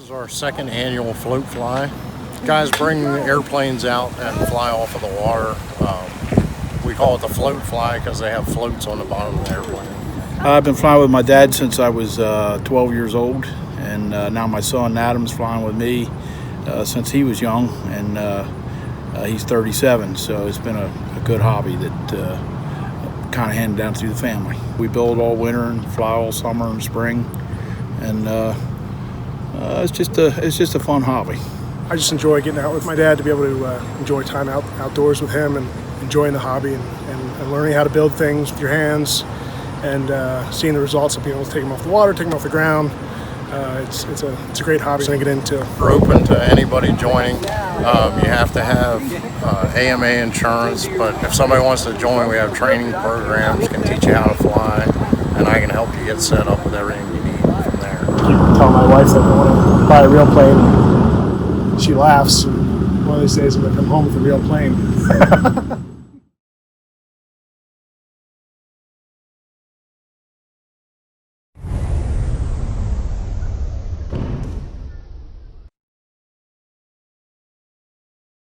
This is our second annual float fly. Guys bring airplanes out and fly off of the water. We call it the float fly because they have floats on the bottom of the airplane. I've been flying with my dad since I was 12 years old, and now my son Adam's flying with me since he was young, and he's 37, so it's been a good hobby that kind of handed down through the family. We build all winter and fly all summer and spring, and it's just a fun hobby. I just enjoy getting out with my dad to be able to enjoy time outdoors with him and enjoying the hobby and learning how to build things with your hands and seeing the results of being able to take them off the water, take them off the ground. It's a great hobby to get into. We're open to anybody joining. You have to have AMA insurance, but if somebody wants to join, we have training programs, can teach you how to fly, and I can help you get set up with everything you need from there. I keep telling my wife that I want to buy a real plane. She laughs. One of these days I'm going to come home with a real plane.